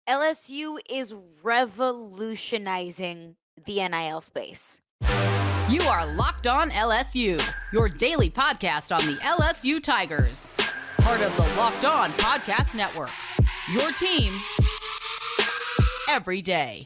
LSU is revolutionizing the NIL space. You are Locked On LSU, your daily podcast on the LSU Tigers. Part of the Locked On Podcast Network. Your team every day.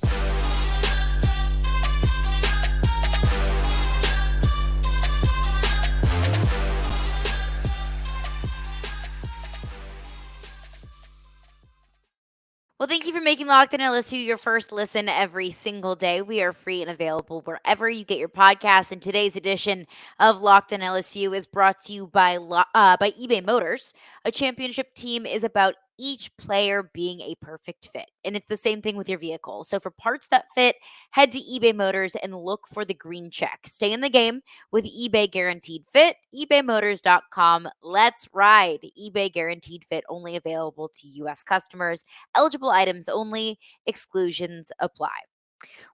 Well, thank you for making Locked On LSU your first listen every single day. We are free and available wherever you get your podcasts. And today's edition of Locked On LSU is brought to you by eBay Motors. A championship team is about each player being a perfect fit. And it's the same thing with your vehicle. So for parts that fit, head to eBay Motors and look for the green check. Stay in the game with eBay Guaranteed Fit. ebaymotors.com. Let's ride. eBay Guaranteed Fit only available to U.S. customers. Eligible items only. Exclusions apply.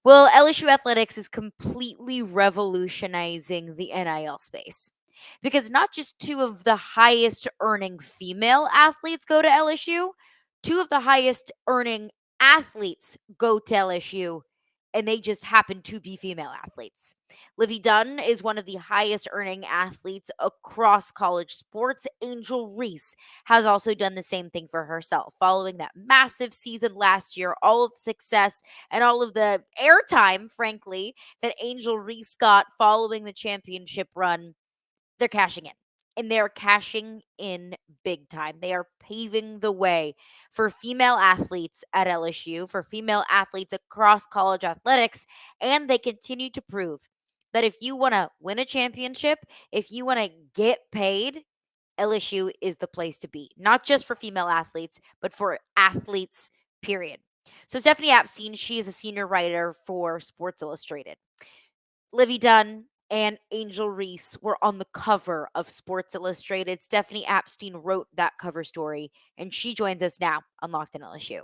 Well, LSU Athletics is completely revolutionizing the NIL space because not just two of the highest earning female athletes go to LSU, two of the highest earning athletes go to LSU, and they just happen to be female athletes. Livvy Dunne is one of the highest earning athletes across college sports. Angel Reese has also done the same thing for herself, following that massive season last year, all of the success and all of the airtime, frankly, that Angel Reese got following the championship run. They're cashing in. And they're cashing in big time. They are paving the way for female athletes at LSU, for female athletes across college athletics. And they continue to prove that if you want to win a championship, if you want to get paid, LSU is the place to be. Not just for female athletes, but for athletes, period. So Stephanie Apstein, she is a senior writer for Sports Illustrated. Livvy Dunne and Angel Reese were on the cover of Sports Illustrated. Stephanie Apstein wrote that cover story, and she joins us now on Locked On LSU.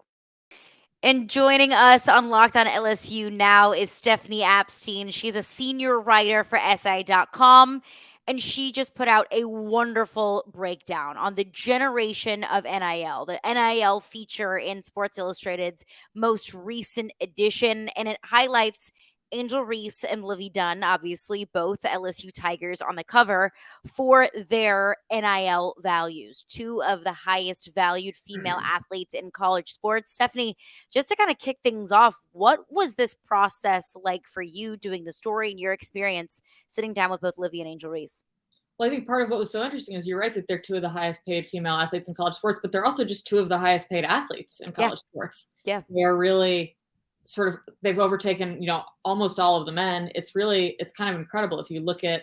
And joining us on Locked On LSU now is Stephanie Apstein. She's a senior writer for SI.com, and she just put out a wonderful breakdown on the generation of NIL, the NIL feature in Sports Illustrated's most recent edition, and it highlights Angel Reese and Livvy Dunne, obviously both LSU Tigers on the cover, for their NIL values. Two of the highest valued female athletes in college sports. Stephanie, just to kind of kick things off, what was this process like for you doing the story and your experience sitting down with both Livvy and Angel Reese? Well, I think part of what was so interesting is you're right that they're two of the highest paid female athletes in college sports, but they're also just two of the highest paid athletes in college sports. Yeah. They're really they've overtaken, almost all of the men. It's kind of incredible. If you look at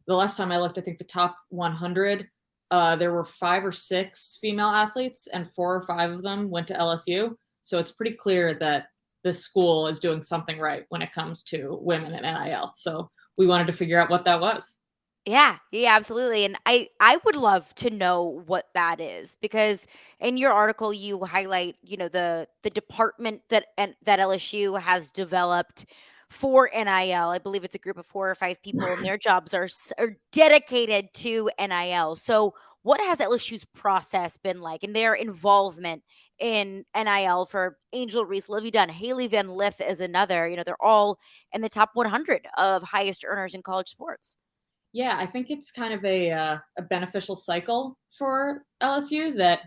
the last time I looked, I think the top 100, there were 5 or 6 female athletes and 4 or 5 of them went to LSU. So it's pretty clear that the school is doing something right when it comes to women in NIL. So we wanted to figure out what that was. Yeah, absolutely. And I would love to know what that is, because in your article you highlight, the department that LSU has developed for NIL. I believe it's a group of 4 or 5 people, and their jobs are dedicated to NIL. So what has LSU's process been like, and their involvement in NIL? For Angel Reese, Livvy Dunne, Haley Van Lith is another. They're all in the top 100 of highest earners in college sports. Yeah, I think it's kind of a beneficial cycle for LSU that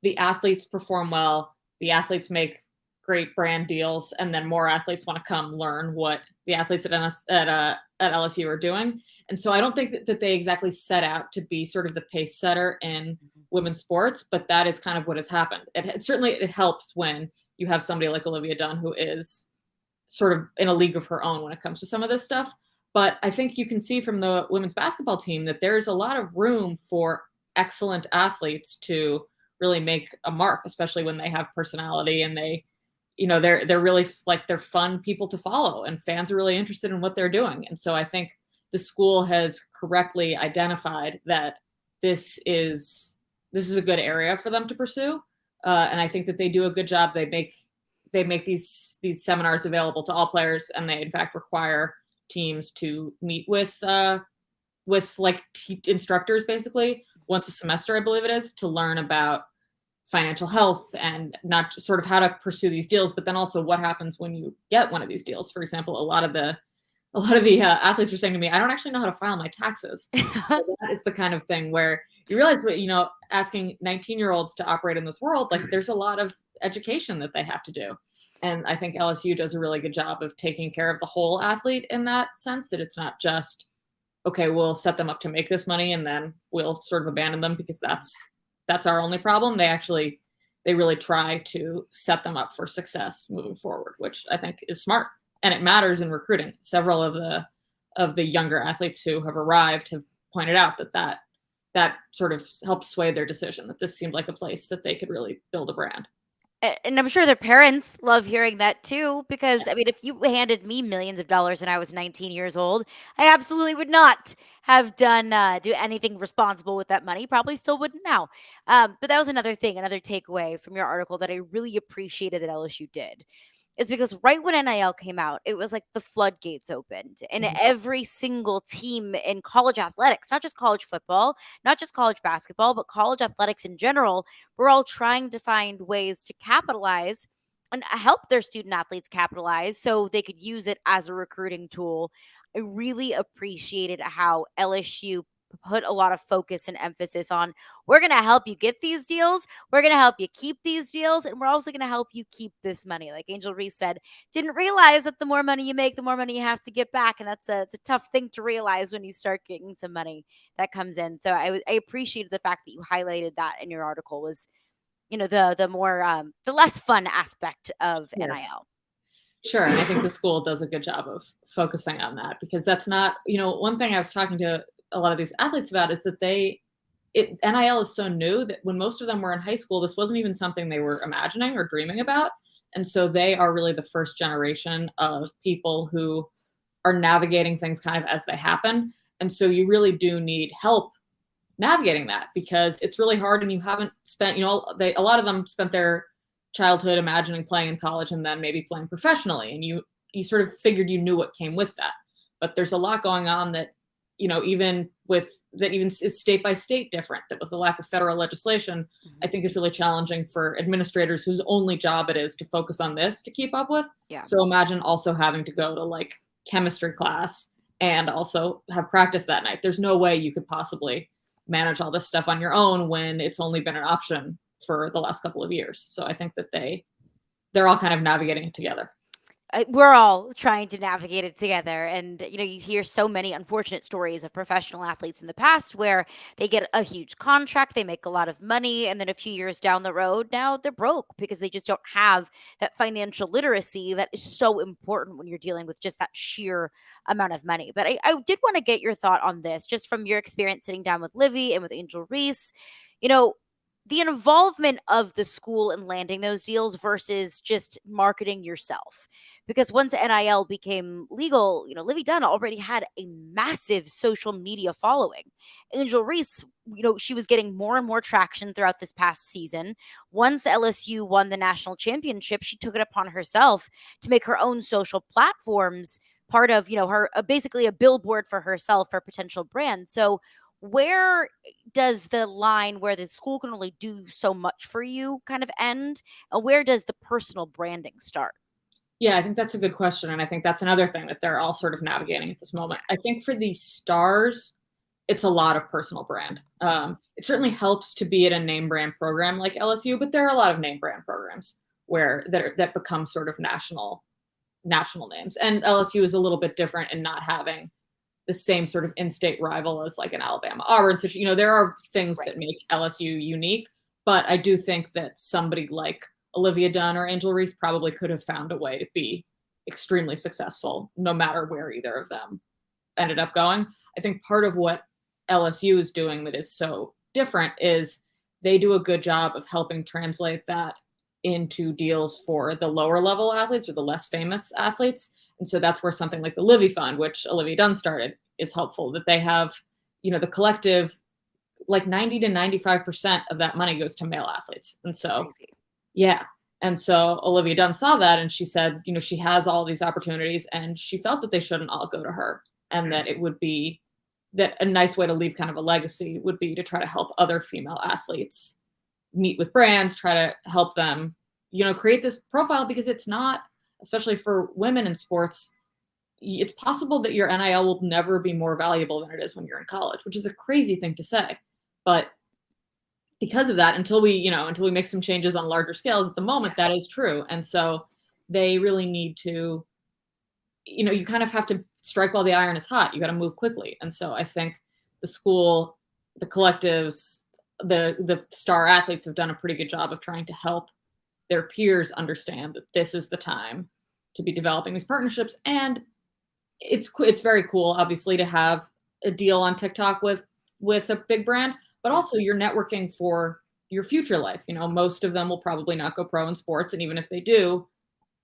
the athletes perform well, the athletes make great brand deals, and then more athletes want to come learn what the athletes at LSU are doing. And so I don't think that they exactly set out to be sort of the pace setter in women's sports, but that is kind of what has happened. It helps when you have somebody like Olivia Dunne, who is sort of in a league of her own when it comes to some of this stuff. But I think you can see from the women's basketball team that there's a lot of room for excellent athletes to really make a mark, especially when they have personality and they're really they're fun people to follow, and fans are really interested in what they're doing. And so I think the school has correctly identified that this is a good area for them to pursue. And I think that they do a good job. They make these seminars available to all players, and they in fact require teams to meet with instructors basically once a semester, I believe it is, to learn about financial health and not just sort of how to pursue these deals, but then also what happens when you get one of these deals. For example, a lot of the athletes are saying to me, I don't actually know how to file my taxes. So that is the kind of thing where you realize, asking 19-year-olds to operate in this world, like there's a lot of education that they have to do. And I think LSU does a really good job of taking care of the whole athlete in that sense, that it's not just, okay, we'll set them up to make this money and then we'll sort of abandon them because that's our only problem. They really try to set them up for success moving forward, which I think is smart. And it matters in recruiting. Several of the younger athletes who have arrived have pointed out that sort of helped sway their decision, that this seemed like a place that they could really build a brand. And I'm sure their parents love hearing that too, because Yes. I mean, if you handed me millions of dollars and I was 19 years old, I absolutely would not have done do anything responsible with that money. Probably still wouldn't now. But that was another thing, another takeaway from your article that I really appreciated that LSU did. Is because right when NIL came out, it was like the floodgates opened, and Mhm. every single team in college athletics, not just college football, not just college basketball, but college athletics in general, were all trying to find ways to capitalize and help their student athletes capitalize so they could use it as a recruiting tool. I really appreciated how LSU put a lot of focus and emphasis on, we're going to help you get these deals, we're going to help you keep these deals, and we're also going to help you keep this money. Like Angel Reese said, didn't realize that the more money you make, the more money you have to get back, and it's a tough thing to realize when you start getting some money that comes in. So I appreciated the fact that you highlighted that in your article, was the more the less fun aspect of Sure. NIL. Sure. And I think the school does a good job of focusing on that, because that's not, one thing I was talking to a lot of these athletes about is that NIL is so new that when most of them were in high school, this wasn't even something they were imagining or dreaming about. And so they are really the first generation of people who are navigating things kind of as they happen. And so you really do need help navigating that, because it's really hard and you haven't spent, a lot of them spent their childhood imagining playing in college and then maybe playing professionally. And you sort of figured you knew what came with that. But there's a lot going on that, even is state by state different, that with the lack of federal legislation, I think is really challenging for administrators whose only job it is to focus on this to keep up with. Yeah. So imagine also having to go to like chemistry class and also have practice that night. There's no way you could possibly manage all this stuff on your own when it's only been an option for the last couple of years. So I think that they're all kind of navigating it together. We're all trying to navigate it together. And, you hear so many unfortunate stories of professional athletes in the past where they get a huge contract, they make a lot of money, and then a few years down the road, now they're broke because they just don't have that financial literacy that is so important when you're dealing with just that sheer amount of money. But I did want to get your thought on this, just from your experience sitting down with Livvy and with Angel Reese. The involvement of the school in landing those deals versus just marketing yourself. Because once NIL became legal, Livvy Dunne already had a massive social media following. Angel Reese, she was getting more and more traction throughout this past season. Once LSU won the national championship, she took it upon herself to make her own social platforms part of, her basically a billboard for herself, for potential brands. So where does the line where the school can only do so much for you kind of end? And where does the personal branding start? Yeah, I think that's a good question. And I think that's another thing that they're all sort of navigating at this moment. I think for the stars, it's a lot of personal brand. It certainly helps to be at a name brand program like LSU, but there are a lot of name brand programs that become sort of national names. And LSU is a little bit different in not having the same sort of in-state rival as like an Alabama, Auburn. So, there are things that make LSU unique, but I do think that somebody like Livvy Dunne or Angel Reese probably could have found a way to be extremely successful no matter where either of them ended up going. I think part of what LSU is doing that is so different is they do a good job of helping translate that into deals for the lower level athletes or the less famous athletes. And so that's where something like the Livi Fund, which Livvy Dunne started, is helpful, that they have, the collective, like 90 to 95% of that money goes to male athletes. And so, Crazy. Yeah. And so Livvy Dunne saw that and she said, she has all these opportunities and she felt that they shouldn't all go to her, and that it would be that a nice way to leave kind of a legacy would be to try to help other female athletes meet with brands, try to help them, create this profile, because it's not, especially for women in sports, it's possible that your NIL will never be more valuable than it is when you're in college, which is a crazy thing to say. But because of that, until we make some changes on larger scales, at the moment, that is true. And so they really need to, you kind of have to strike while the iron is hot. You got to move quickly. And so I think the school, the collectives, the star athletes have done a pretty good job of trying to help their peers understand that this is the time to be developing these partnerships. And it's very cool, obviously, to have a deal on TikTok with a big brand, but also you're networking for your future life. Most of them will probably not go pro in sports. And even if they do,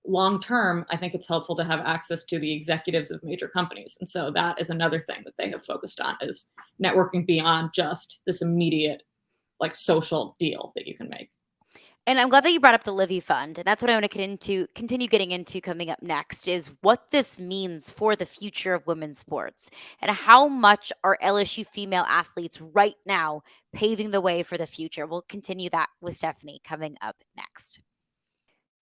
long term, I think it's helpful to have access to the executives of major companies. And so that is another thing that they have focused on, is networking beyond just this immediate social deal that you can make. And I'm glad that you brought up the Livi Fund. And that's what I want to continue getting into coming up next, is what this means for the future of women's sports and how much are LSU female athletes right now paving the way for the future. We'll continue that with Stephanie coming up next.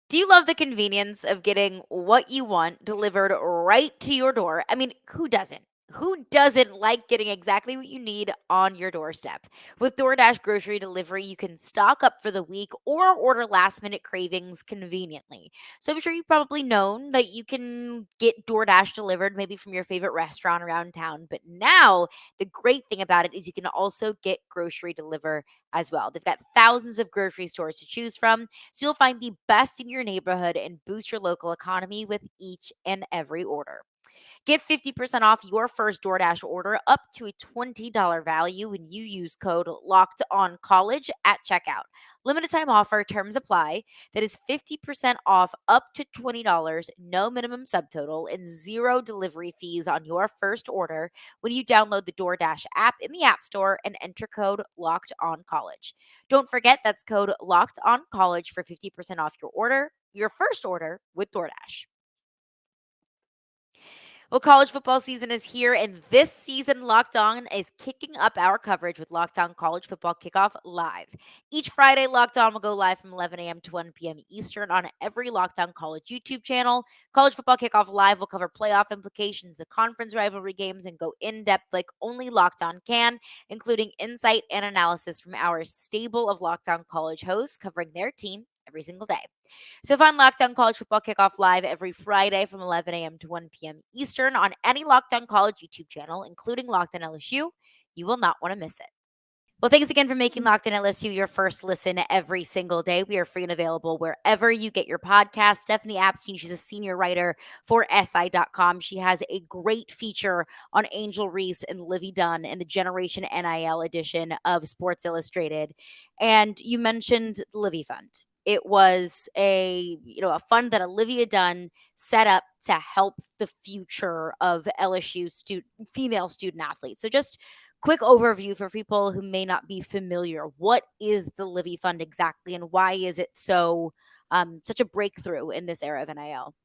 Do you love the convenience of getting what you want delivered right to your door? I mean, who doesn't? Who doesn't like getting exactly what you need on your doorstep? With DoorDash grocery delivery, you can stock up for the week or order last minute cravings conveniently. So I'm sure you've probably known that you can get DoorDash delivered maybe from your favorite restaurant around town. But now the great thing about it is you can also get grocery deliver as well. They've got thousands of grocery stores to choose from, so you'll find the best in your neighborhood and boost your local economy with each and every order. Get 50% off your first DoorDash order up to a $20 value when you use code LOCKEDONCollege at checkout. Limited time offer, terms apply. That is 50% off up to $20, no minimum subtotal, and zero delivery fees on your first order when you download the DoorDash app in the App Store and enter code LOCKEDONCollege. Don't forget, that's code LOCKEDONCollege for 50% off your first order with DoorDash. Well, college football season is here, and this season, Locked On is kicking up our coverage with Locked On College Football Kickoff Live. Each Friday, Locked On will go live from 11 a.m. to 1 p.m. Eastern on every Locked On College YouTube channel. College Football Kickoff Live will cover playoff implications, the conference rivalry games, and go in-depth like only Locked On can, including insight and analysis from our stable of Locked On College hosts covering their team every single day. So find Locked On College Football Kickoff Live every Friday from 11 a.m. to 1 p.m. Eastern on any Locked On College YouTube channel, including Locked On LSU. You will not want to miss it. Well, thanks again for making Locked On LSU your first listen every single day. We are free and available wherever you get your podcast. Stephanie Apstein, she's a senior writer for SI.com. She has a great feature on Angel Reese and Livvy Dunne in the Generation NIL edition of Sports Illustrated. And you mentioned the Livi Fund. It was a fund that Olivia Dunne set up to help the future of LSU female student athletes. So just quick overview for people who may not be familiar. What is the Livi Fund exactly, and why is it so such a breakthrough in this era of NIL?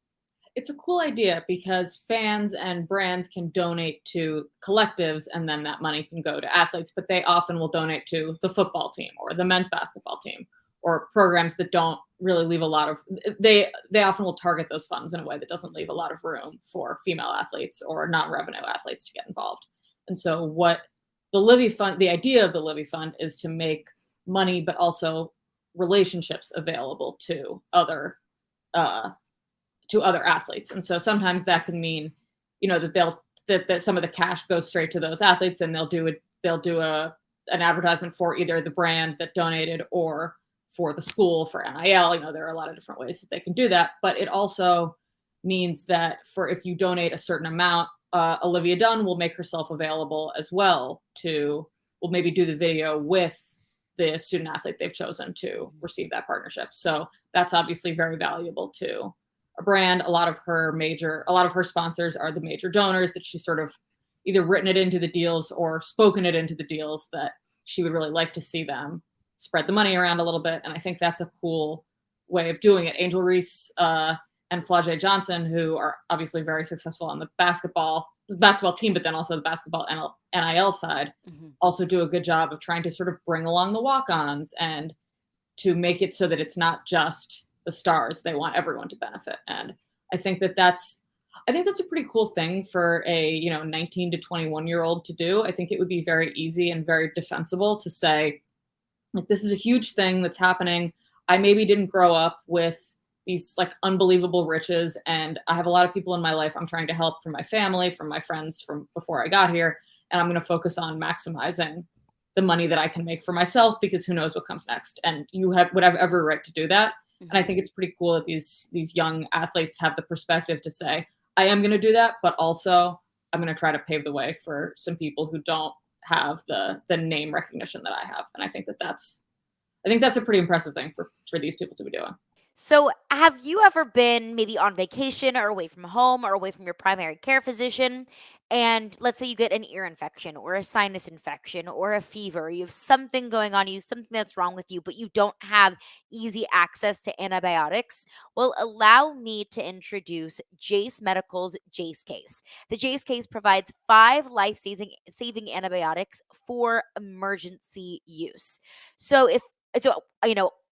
It's a cool idea because fans and brands can donate to collectives, and then that money can go to athletes, but they often will donate to the football team or the men's basketball team, or programs that don't really leave a lot of, they often will target those funds in a way that doesn't leave a lot of room for female athletes or non-revenue athletes to get involved. And so what the Livi Fund, the idea of the Livi Fund is to make money, but also relationships available to other athletes. And so sometimes that can mean, that some of the cash goes straight to those athletes, and they'll do an advertisement for either the brand that donated or for the school for NIL. There are a lot of different ways that they can do that, but it also means that if you donate a certain amount, Olivia Dunne will make herself available as well will maybe do the video with the student athlete they've chosen to receive that partnership. So that's obviously very valuable to a brand. A lot of her sponsors are the major donors that she's sort of either written it into the deals or spoken it into the deals that she would really like to see them spread the money around a little bit. And I think that's a cool way of doing it. Angel Reese and Flau'jae Johnson, who are obviously very successful on the basketball team, but then also the basketball NIL side, also do a good job of trying to sort of bring along the walk-ons and to make it so that it's not just the stars. They want everyone to benefit. And I think that's a pretty cool thing for a 19 to 21-year-old to do. I think it would be very easy and very defensible to say, like, this is a huge thing that's happening. I maybe didn't grow up with these like unbelievable riches, and I have a lot of people in my life I'm trying to help, from my family, from my friends from before I got here, and I'm going to focus on maximizing the money that I can make for myself, because who knows what comes next. And you would have every right to do that. And I think it's pretty cool that these young athletes have the perspective to say, I am going to do that, but also I'm going to try to pave the way for some people who don't have the name recognition that I have. And I think that's a pretty impressive thing for these people to be doing. So, have you ever been maybe on vacation or away from home or away from your primary care physician? And let's say you get an ear infection or a sinus infection or a fever, you have something going on, you have something that's wrong with you, but you don't have easy access to antibiotics. Well, allow me to introduce Jace Medical's Jace Case. The Jace Case provides 5 life-saving antibiotics for emergency use. So,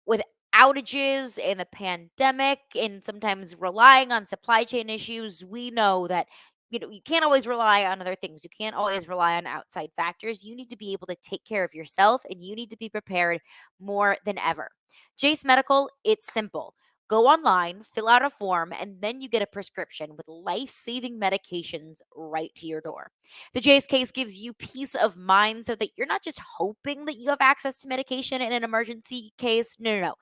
with outages and the pandemic and sometimes relying on supply chain issues, we know that you can't always rely on other things. You can't always rely on outside factors. You need to be able to take care of yourself, and you need to be prepared more than ever. Jace Medical, it's simple. Go online, fill out a form, and then you get a prescription with life-saving medications right to your door. The Jace Case gives you peace of mind so that you're not just hoping that you have access to medication in an emergency case. No.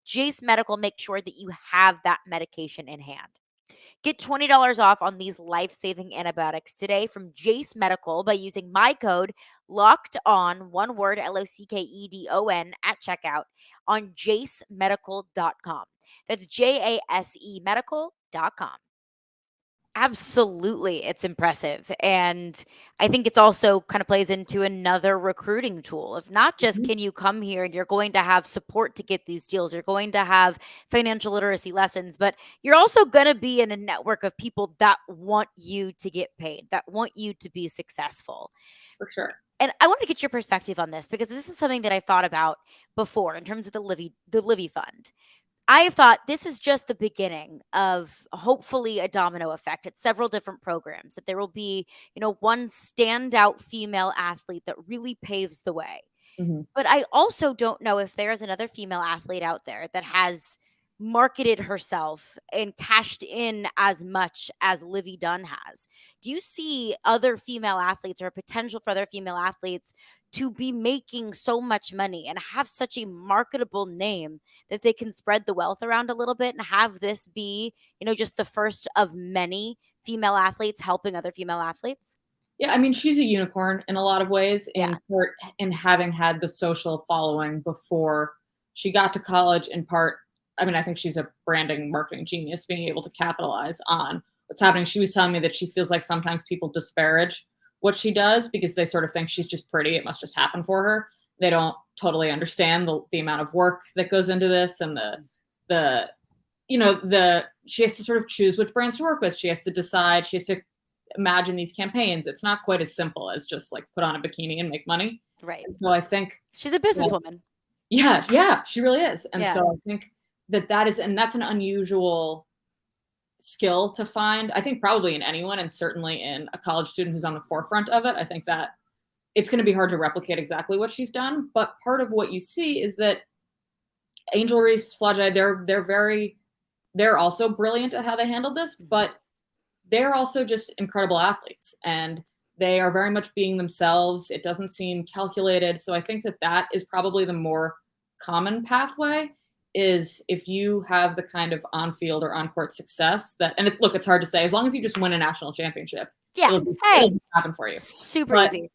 Jace Medical makes sure that you have that medication in hand. Get $20 off on these life-saving antibiotics today from Jace Medical by using my code locked on, one word, LOCKEDON, at checkout on jacemedical.com. That's JASE medical.com. Absolutely. It's impressive. And I think it's also kind of plays into another recruiting tool of not just can you come here and you're going to have support to get these deals, you're going to have financial literacy lessons, but you're also going to be in a network of people that want you to get paid, that want you to be successful. For sure. And I want to get your perspective on this, because this is something that I thought about before in terms of the Livi Fund. I have thought this is just the beginning of hopefully a domino effect at several different programs, that there will be, one standout female athlete that really paves the way. Mm-hmm. But I also don't know if there's another female athlete out there that has marketed herself and cashed in as much as Livvy Dunne has. Do you see other female athletes or potential for other female athletes to be making so much money and have such a marketable name that they can spread the wealth around a little bit and have this be, just the first of many female athletes helping other female athletes? Yeah, I mean, she's a unicorn in a lot of ways in having had the social following before she got to college, in part. I mean, I think she's a branding marketing genius, being able to capitalize on what's happening. She was telling me that she feels like sometimes people disparage what she does because they sort of think she's just pretty. It must just happen for her. They don't totally understand the amount of work that goes into this, and she has to sort of choose which brands to work with. She has to decide. She has to imagine these campaigns. It's not quite as simple as just like put on a bikini and make money. Right. And so I think she's a businesswoman. Yeah, she really is. And Yeah. so I think that's an unusual skill to find. I think probably in anyone, and certainly in a college student who's on the forefront of it. I think that it's going to be hard to replicate exactly what she's done. But part of what you see is that Angel, Reese, Flau'jae, they're also brilliant at how they handled this, but they're also just incredible athletes, and they are very much being themselves. It doesn't seem calculated. So I think that is probably the more common pathway, is if you have the kind of on-field or on-court success it's hard to say. As long as you just win a national championship, it'll just happen for you. Super easy.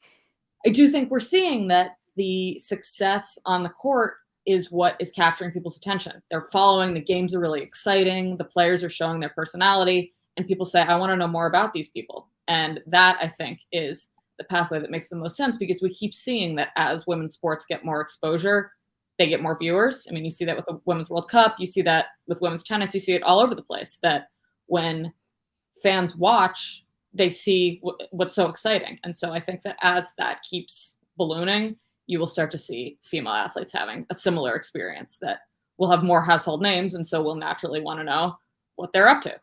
I do think we're seeing that the success on the court is what is capturing people's attention. They're following, the games are really exciting, the players are showing their personality, and people say, I want to know more about these people. And that, I think, is the pathway that makes the most sense, because we keep seeing that as women's sports get more exposure, they get more viewers. I mean, you see that with the Women's World Cup. You see that with women's tennis. You see it all over the place, that when fans watch, they see what's so exciting. And so I think that as that keeps ballooning, you will start to see female athletes having a similar experience that will have more household names, and so will naturally want to know what they're up to.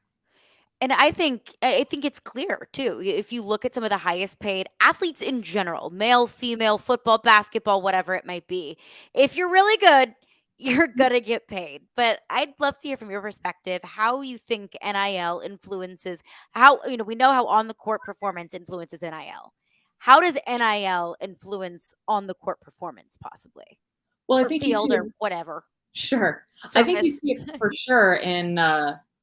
And I think it's clear too. If you look at some of the highest paid athletes in general, male, female, football, basketball, whatever it might be, if you're really good, you're gonna get paid. But I'd love to hear from your perspective how you think NIL influences how we know how on the court performance influences NIL. How does NIL influence on the court performance possibly? Well, I Or think you see field or it. whatever. Sure. I think you Surface. see it for sure in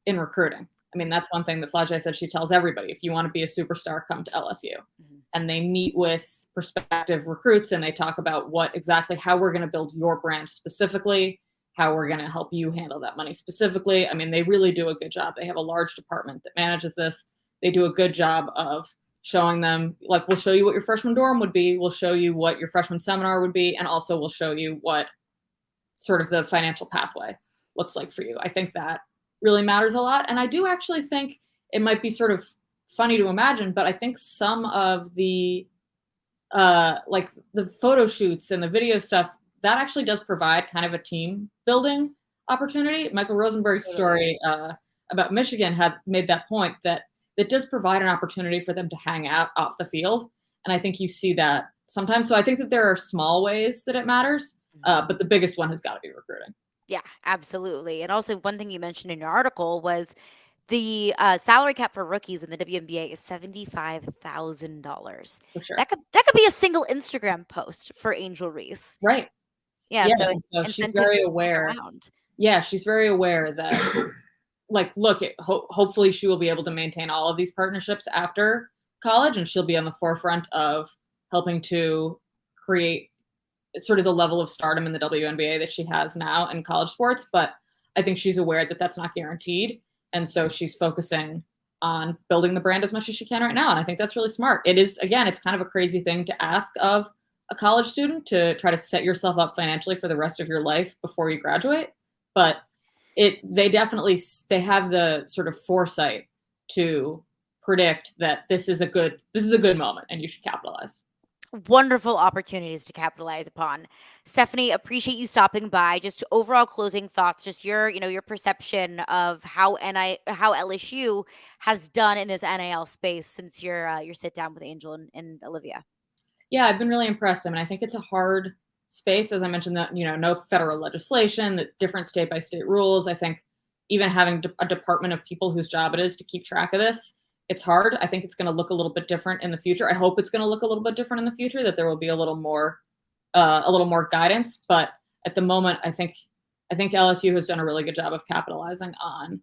recruiting. I mean, that's one thing that Flau'jae said she tells everybody. If you want to be a superstar, come to LSU. Mhm. And they meet with prospective recruits and they talk about what exactly how we're going to build your brand specifically, how we're going to help you handle that money specifically. I mean, they really do a good job. They have a large department that manages this. They do a good job of showing them, like, we'll show you what your freshman dorm would be, we'll show you what your freshman seminar would be, and also we'll show you what sort of the financial pathway looks like for you. I think that really matters a lot. And I do actually think it might be sort of funny to imagine, but I think some of the like the photo shoots and the video stuff, that actually does provide kind of a team building opportunity. Michael Rosenberg's story about Michigan had made that point that it does provide an opportunity for them to hang out off the field. And I think you see that sometimes. So I think that there are small ways that it matters, but the biggest one has got to be recruiting. Yeah, absolutely. And also, one thing you mentioned in your article was the salary cap for rookies in the WNBA is $75,000. For sure. That could be a single Instagram post for Angel Reese. Right. Yeah. Yeah, So and so she's incentives very to stick aware. around. Yeah, she's very aware that, like, look, hopefully she will be able to maintain all of these partnerships after college, and she'll be on the forefront of helping to create sort of the level of stardom in the WNBA that she has now in college sports. But I think she's aware that that's not guaranteed. And so she's focusing on building the brand as much as she can right now. And I think that's really smart. It is, again, it's kind of a crazy thing to ask of a college student to try to set yourself up financially for the rest of your life before you graduate. But they have the sort of foresight to predict that this is a good moment and you should capitalize. Wonderful opportunities to capitalize upon. Stephanie, appreciate you stopping by. Just overall closing thoughts, just your perception of how LSU has done in this NIL space since your sit down with Angel and Olivia. Yeah, I've been really impressed. I mean, I think it's a hard space, as I mentioned, that no federal legislation, that different state by state rules. I think even having a department of people whose job it is to keep track of this, it's hard. I think it's going to look a little bit different in the future. I hope it's going to look a little bit different in the future, that there will be a little more guidance. But at the moment, I think LSU has done a really good job of capitalizing on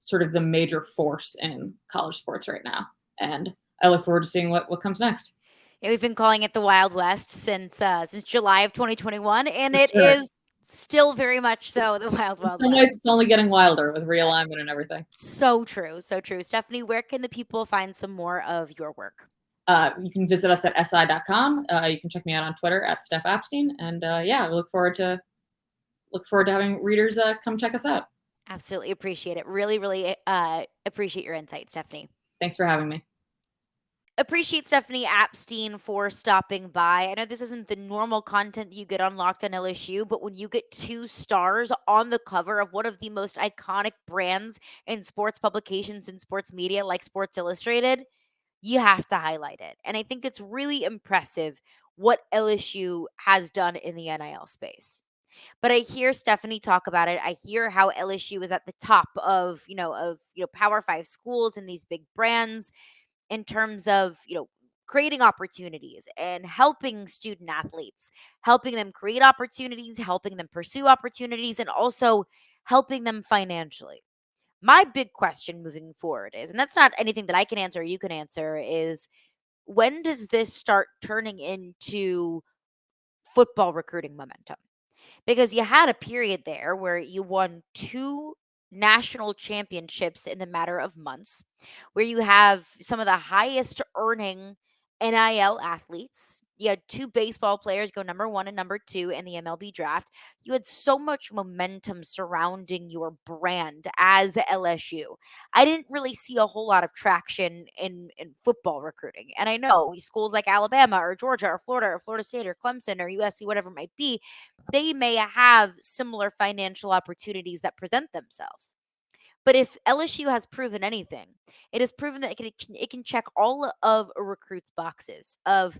sort of the major force in college sports right now. And I look forward to seeing what comes next. Yeah, we've been calling it the Wild West since July of 2021, and For it sure. is still very much so the Wild In Wild some West. ways, it's only getting wilder with realignment and everything. So true, so true. Stephanie, where can the people find some more of your work? You can visit us at si.com. You can check me out on Twitter at Steph Apstein. And I look forward to having readers come check us out. Absolutely appreciate it. Really, really appreciate your insight, Stephanie. Thanks for having me. Appreciate Stephanie Apstein for stopping by. I know this isn't the normal content you get on Locked on LSU, but when you get two stars on the cover of one of the most iconic brands in sports publications and sports media like Sports Illustrated, you have to highlight it. And I think it's really impressive what LSU has done in the NIL space. But I hear Stephanie talk about it. I hear how LSU is at the top of Power 5 schools and these big brands in terms of, creating opportunities and helping student athletes, helping them create opportunities, helping them pursue opportunities, and also helping them financially. My big question moving forward is, and that's not anything that I can answer or you can answer, is when does this start turning into football recruiting momentum? Because you had a period there where you won 2 national championships in the matter of months, where you have some of the highest earning NIL athletes You had 2 baseball players go number 1 and number 2 in the MLB draft. You had so much momentum surrounding your brand as LSU. I didn't really see a whole lot of traction in football recruiting. And I know schools like Alabama or Georgia or Florida State or Clemson or USC, whatever it might be, they may have similar financial opportunities that present themselves. But if LSU has proven anything, it has proven that it can check all of a recruit's boxes of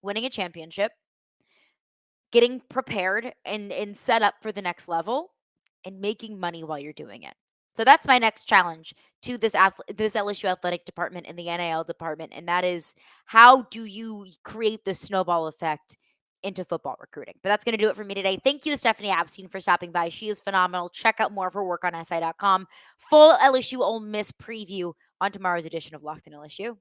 winning a championship, getting prepared and set up for the next level, and making money while you're doing it. So that's my next challenge to this LSU athletic department and the NIL department, and that is, how do you create the snowball effect into football recruiting? But that's going to do it for me today. Thank you to Stephanie Apstein for stopping by. She is phenomenal. Check out more of her work on SI.com. Full LSU Ole Miss preview on tomorrow's edition of Locked On LSU.